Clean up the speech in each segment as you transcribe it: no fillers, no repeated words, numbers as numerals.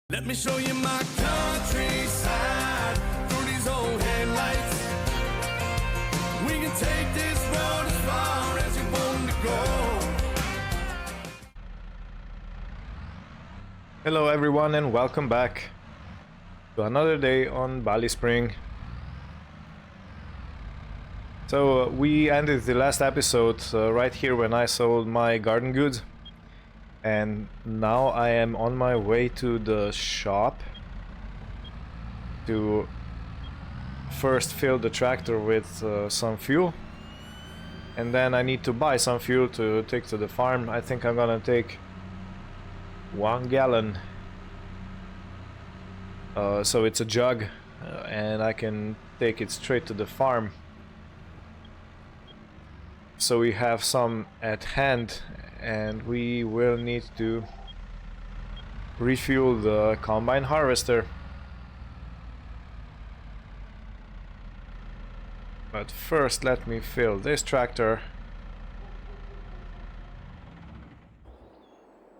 Let me show you my countryside through these old headlights. We can take this road as far as you want to go. Hello everyone and welcome back to another day on Balyspring. So we ended the last episode right here when I sold my garden goods. And now I am on my way to the shop to first fill the tractor with some fuel, and then I need to buy some fuel to take to the farm. I think I'm gonna take 1 gallon, so it's a jug, and I can take it straight to the farm, so we have some at hand. And we will need to refuel the combine harvester. But first let me fill this tractor.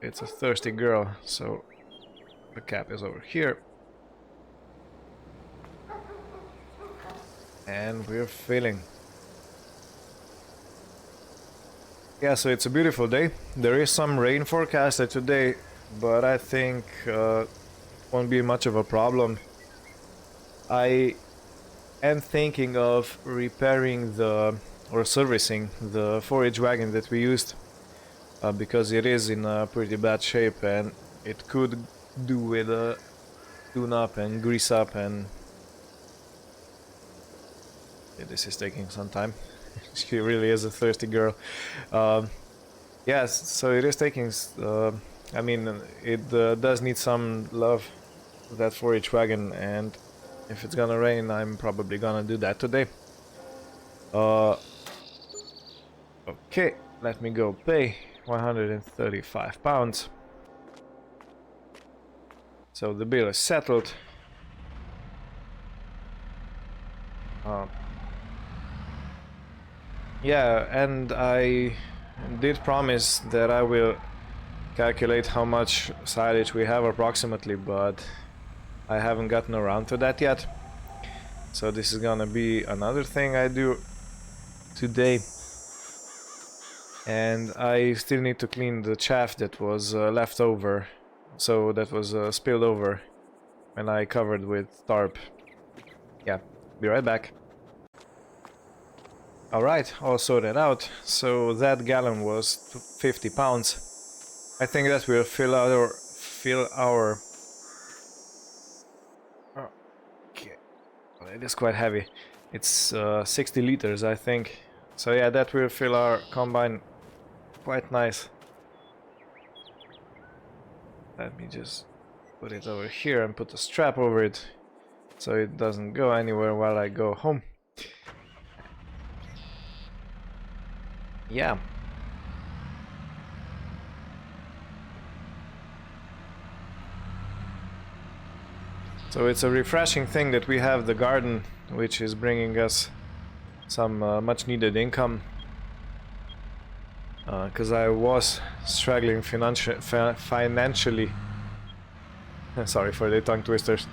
It's a thirsty girl, so the cap is over here. And we're filling. Yeah, so it's a beautiful day. There is some rain forecasted today, but I think won't be much of a problem. I am thinking of repairing or servicing the forage wagon that we used, because it is in a pretty bad shape and it could do with a tune up and grease up, and this is taking some time. She really is a thirsty girl. Yes, so it is taking, I mean, it does need some love, that forage wagon, and if it's gonna rain, I'm probably gonna do that today. Okay, let me go pay 135 pounds. So the bill is settled. Yeah, and I did promise that I will calculate how much silage we have approximately, but I haven't gotten around to that yet. So this is gonna be another thing I do today. And I still need to clean the chaff that was left over, so that was spilled over when I covered with tarp. Yeah, be right back. Alright, all sorted out. So that gallon was 50 pounds. I think that will fill our okay, well, it is quite heavy. It's 60 liters, I think. So yeah, that will fill our combine quite nice. Let me just put it over here and put a strap over it so it doesn't go anywhere while I go home. Yeah. So it's a refreshing thing that we have the garden, which is bringing us some much needed income. Because I was struggling financially. Sorry for the tongue twisters.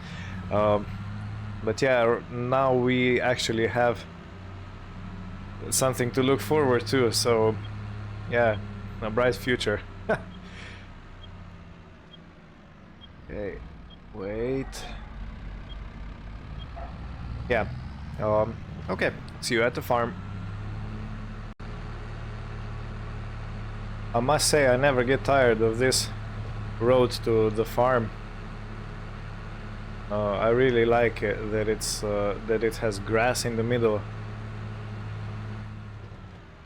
But yeah, now we actually have something to look forward to, so yeah, a bright future. Okay, wait. Yeah, okay, see you at the farm. I must say I never get tired of this road to the farm. I really like it, that it has grass in the middle.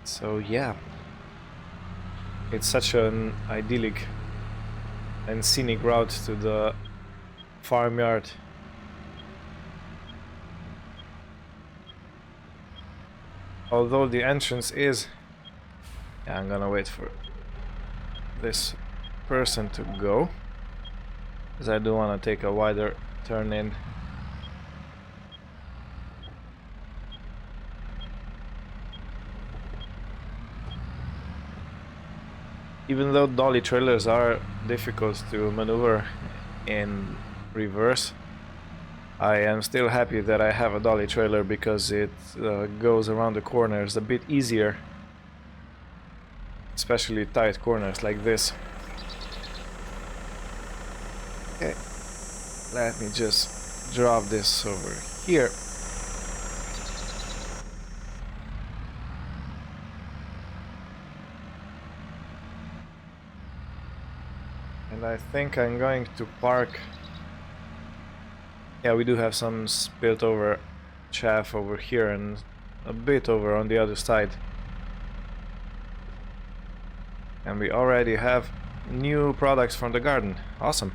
So yeah, it's such an idyllic and scenic route to the farmyard. Although the entrance is... Yeah, I'm gonna wait for this person to go, because I do want to take a wider turn in. Even though dolly trailers are difficult to maneuver in reverse. I am still happy that I have a dolly trailer because it goes around the corners a bit easier, especially tight corners like this. Okay, let me just drop this over here. And I think I'm going to park. Yeah, we do have some spilt over chaff over here and a bit over on the other side. And we already have new products from the garden. Awesome.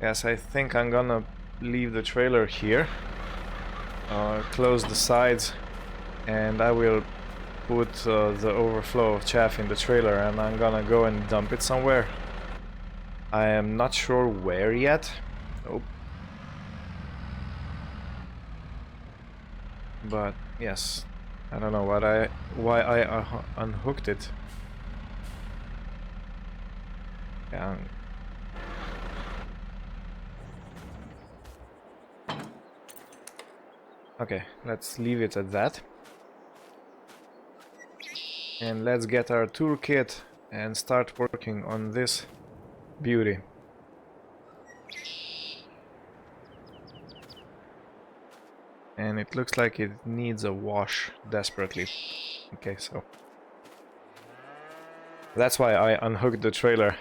Yes, I think I'm gonna leave the trailer here. Close the sides, and I will put the overflow of chaff in the trailer, and I'm gonna go and dump it somewhere. I am not sure where yet. Nope. But yes, I don't know why I unhooked it. Yeah. Okay, let's leave it at that. And let's get our toolkit and start working on this beauty. And it looks like it needs a wash desperately. Okay, so that's why I unhooked the trailer.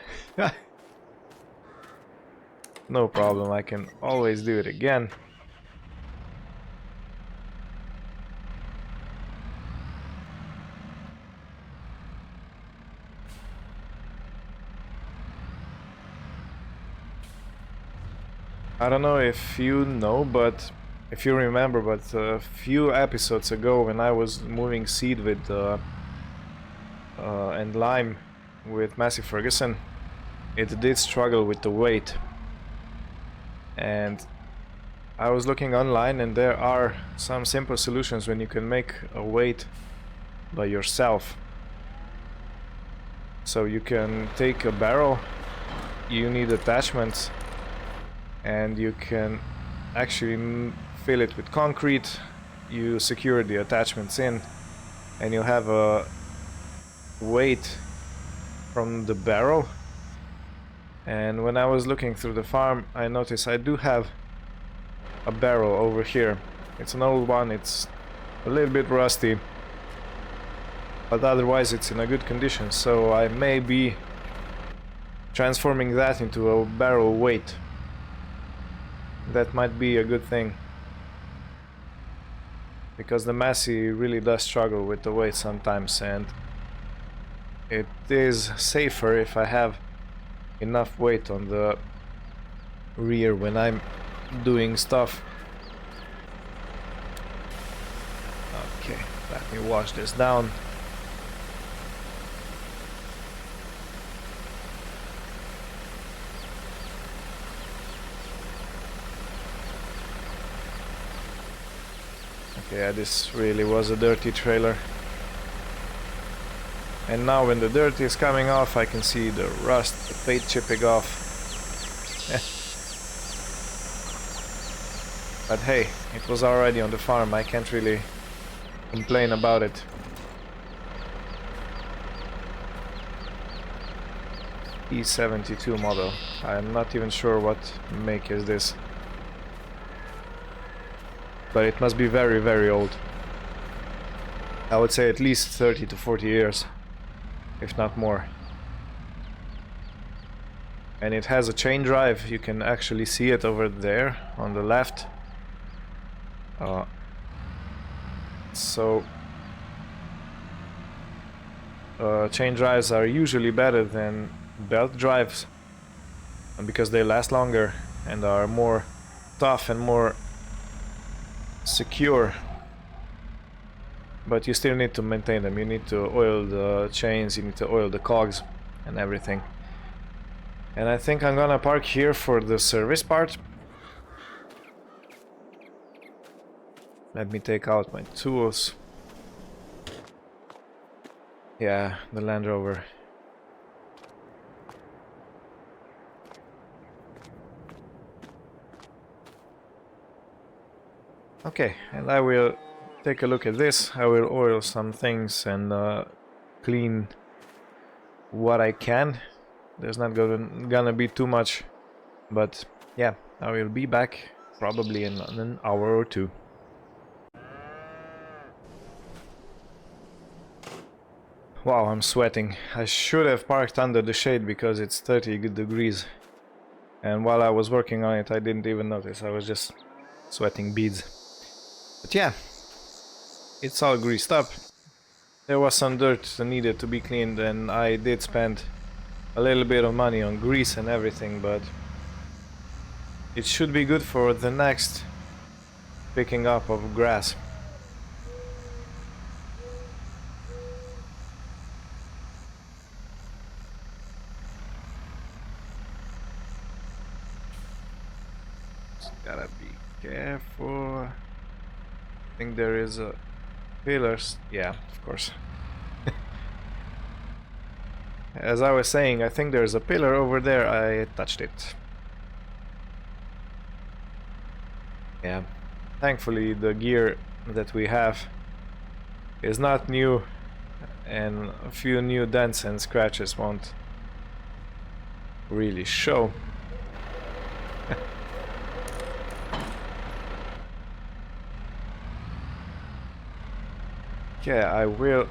No problem, I can always do it again. I don't know if you know, but if you remember, but a few episodes ago when I was moving seed with and lime with Massey Ferguson, it did struggle with the weight. And I was looking online, and there are some simple solutions when you can make a weight by yourself. So you can take a barrel, you need attachments, and you can actually fill it with concrete. You secure the attachments in, and you have a weight from the barrel. And when I was looking through the farm, I noticed I do have a barrel over here. It's an old one, it's a little bit rusty, but otherwise it's in a good condition, so I may be transforming that into a barrel weight. That might be a good thing, because the Massey really does struggle with the weight sometimes, and it is safer if I have enough weight on the rear when I'm doing stuff. Okay, let me wash this down. Yeah, this really was a dirty trailer. And now when the dirt is coming off, I can see the rust, the paint chipping off. But hey, it was already on the farm, I can't really complain about it. EP17 model. I'm not even sure what make is this. But it must be very, very old. I would say at least 30 to 40 years, if not more. And it has a chain drive, you can actually see it over there on the left. Chain drives are usually better than belt drives, because they last longer and are more tough and more secure, but you still need to maintain them. You need to oil the chains, you need to oil the cogs and everything. And I think I'm gonna park here for the service part. Let me take out my tools. Yeah, the Land Rover. Okay, and I will take a look at this. I will oil some things and clean what I can. There's not gonna be too much, but yeah, I will be back probably in an hour or two. Wow, I'm sweating. I should have parked under the shade because it's 30 degrees. And while I was working on it, I didn't even notice. I was just sweating beads. But yeah, it's all greased up. There was some dirt that needed to be cleaned, and I did spend a little bit of money on grease and everything, but it should be good for the next picking up of grass. Gotta be careful. I think there is a pillars. Yeah, of course. As I was saying, I think there's a pillar over there. I touched it. Yeah. Thankfully, the gear that we have is not new, and a few new dents and scratches won't really show. Yeah, I will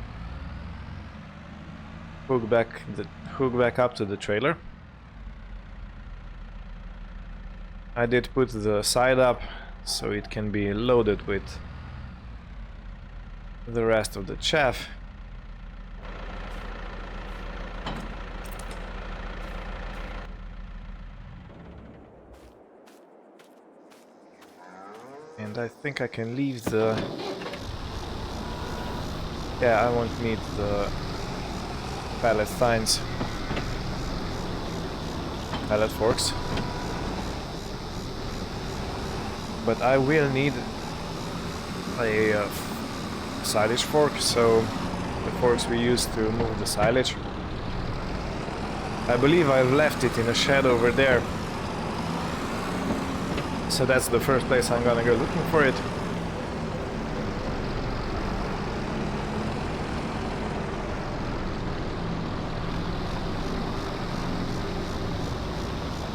hook back up to the trailer. I did put the side up so it can be loaded with the rest of the chaff. And I think I can leave the... Yeah, I won't need the pallet tines, pallet forks, but I will need a silage fork, so the forks we use to move the silage. I believe I've left it in a shed over there, so that's the first place I'm gonna go looking for it.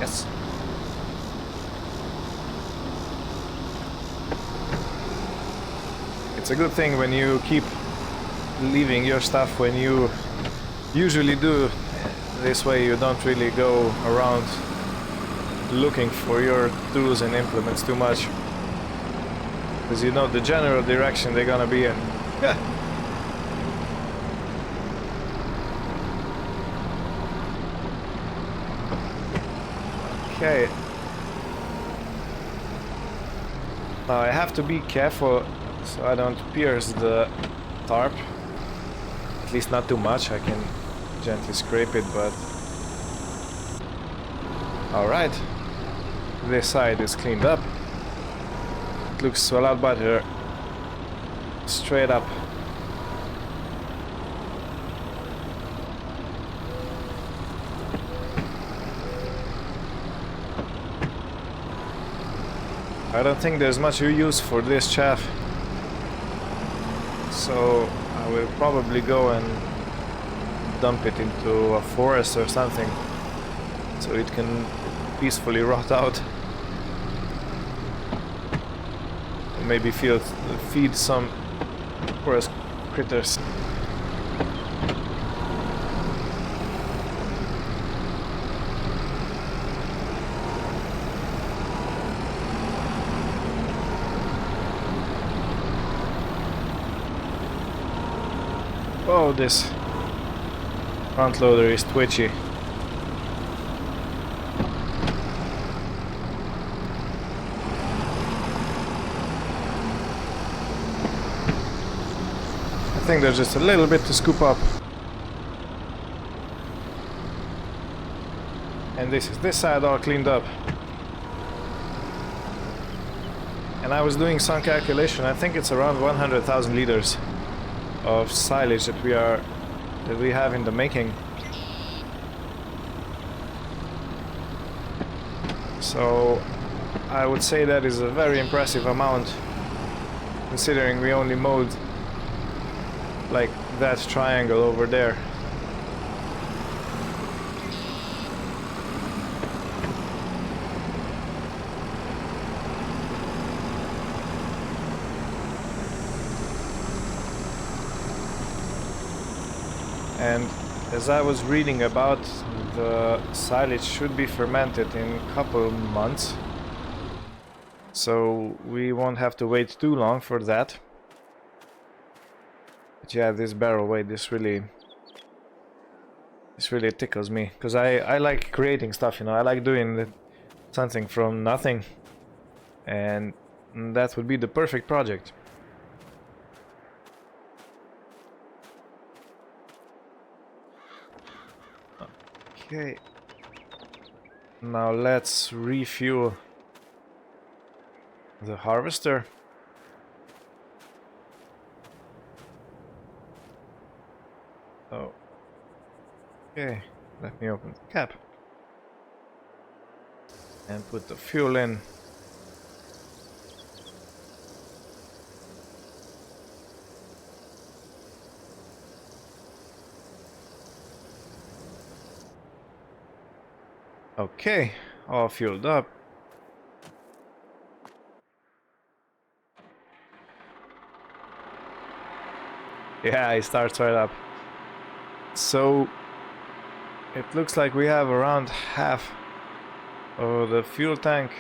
Yes. It's a good thing when you keep leaving your stuff when you usually do. This way you don't really go around looking for your tools and implements too much, because you know the general direction they're gonna be in. Okay. Now I have to be careful so I don't pierce the tarp. At least not too much. I can gently scrape it, but... Alright. This side is cleaned up. It looks a lot better straight up. I don't think there's much use for this chaff, so I will probably go and dump it into a forest or something so it can peacefully rot out. Maybe feed some forest critters. Oh, this front loader is twitchy. I think there's just a little bit to scoop up. And this is this side all cleaned up. And I was doing some calculation. I think it's around 100,000 liters of silage that that we have in the making. So I would say that is a very impressive amount, considering we only mowed like that triangle over there. And as I was reading about, the silage should be fermented in a couple months, so we won't have to wait too long for that. But yeah, this barrel weight, this really tickles me, because I like creating stuff, you know. I like doing something from nothing, and that would be the perfect project. Okay, now let's refuel the harvester. Oh, okay, let me open the cap and put the fuel in. Okay, all fueled up. Yeah, it starts right up. So it looks like we have around half of the fuel tank,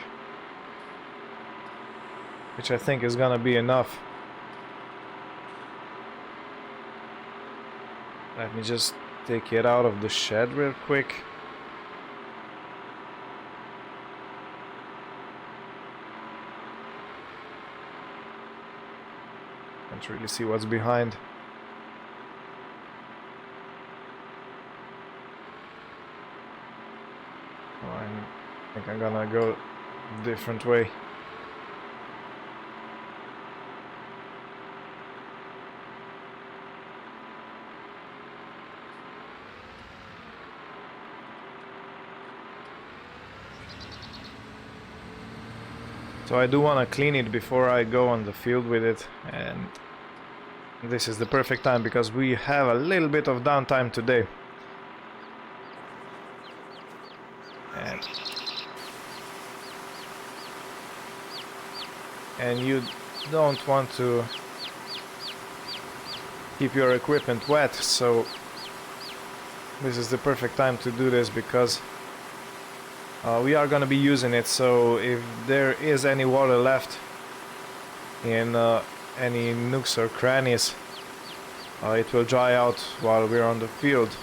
which I think is gonna be enough. Let me just take it out of the shed real quick. Can't really see what's behind. Oh, I think I'm gonna go a different way. So I do want to clean it before I go on the field with it, and this is the perfect time because we have a little bit of downtime today. And you don't want to keep your equipment wet, so this is the perfect time to do this because we are going to be using it. So if there is any water left in any nooks or crannies, it will dry out while we're on the field.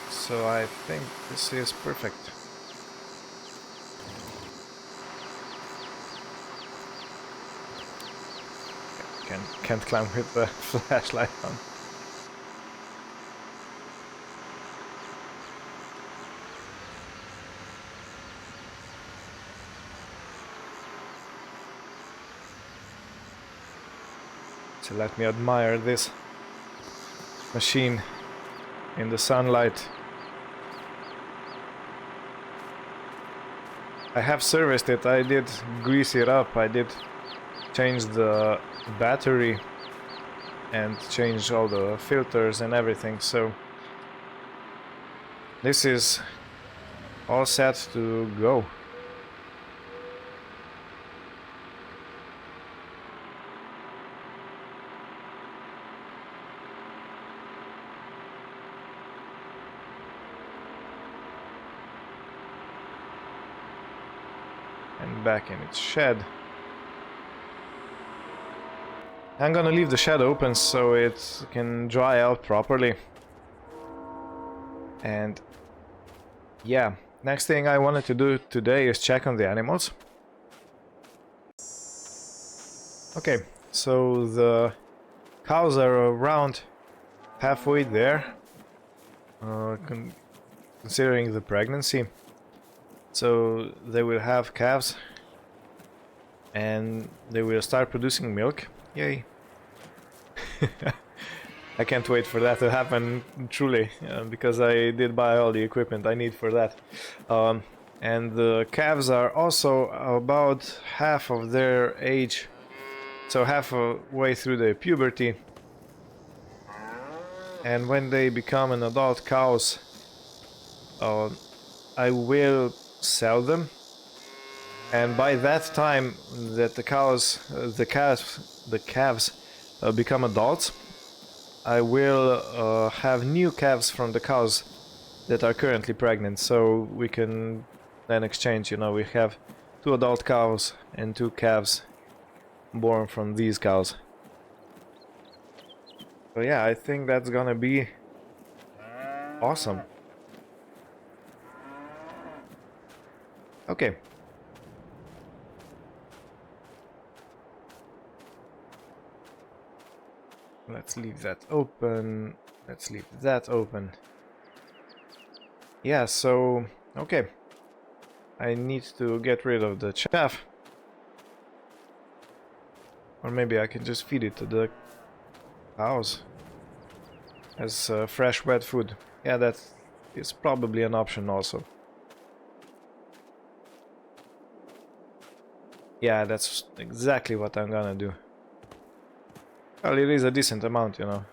So I think this is perfect. Can't climb with the flashlight on. So let me admire this machine in the sunlight. I have serviced it, I did grease it up, I did change the battery and change all the filters and everything, so this is all set to go. And back in its shed. I'm gonna leave the shed open so it can dry out properly. And yeah, next thing I wanted to do today is check on the animals. Okay, so the cows are around halfway there, considering the pregnancy. So they will have calves and they will start producing milk. Yay. I can't wait for that to happen, truly, because I did buy all the equipment I need for that. And the calves are also about half of their age, so halfway through their puberty. And when they become an adult cows, I will sell them. And by that time that the calves become adults, I will have new calves from the cows that are currently pregnant, so we can then exchange. You know, we have 2 adult cows and 2 calves born from these cows. So yeah, I think that's gonna be awesome. Okay. Let's leave that open. Let's leave that open. Yeah, so, okay. I need to get rid of the chaff. Or maybe I can just feed it to the cows as fresh wet food. Yeah, that is probably an option also. Yeah, that's exactly what I'm gonna do. Well, it is a decent amount, you know.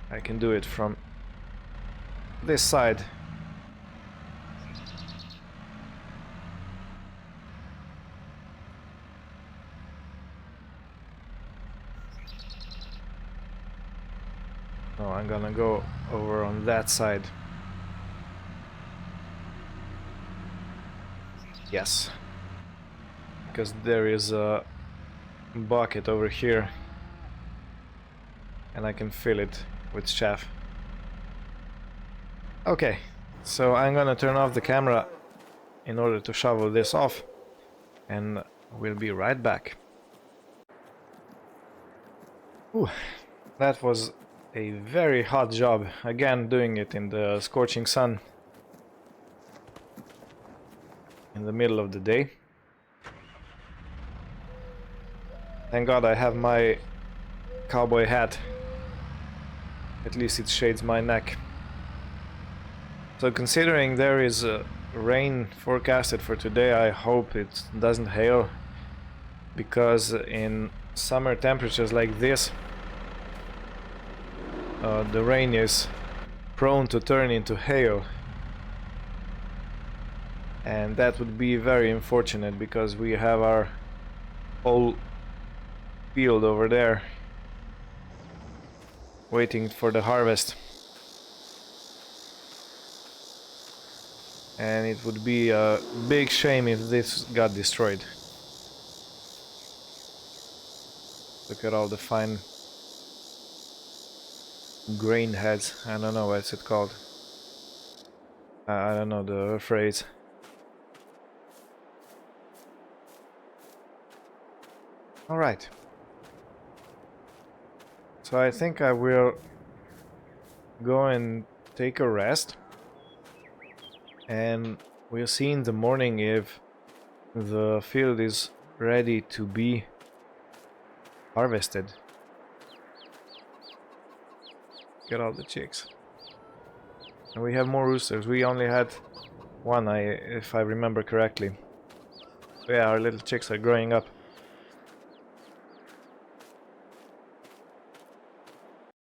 I can do it from this side. No, I'm gonna go over on that side. Yes. Because there is a bucket over here and I can fill it with chaff. Okay, so I'm gonna turn off the camera in order to shovel this off and we'll be right back. Ooh, that was a very hot job, again doing it in the scorching sun in the middle of the day. Thank God I have my cowboy hat. At least it shades my neck. So considering there is rain forecasted for today, I hope it doesn't hail, because in summer temperatures like this, the rain is prone to turn into hail. And that would be very unfortunate, because we have our whole field over there waiting for the harvest, and it would be a big shame if this got destroyed. Look at all the fine grain heads. I don't know what's it called. I don't know the phrase. All right. So I think I will go and take a rest, and we'll see in the morning if the field is ready to be harvested. Get all the chicks. And we have more roosters. We only had one, if I remember correctly. So yeah, our little chicks are growing up.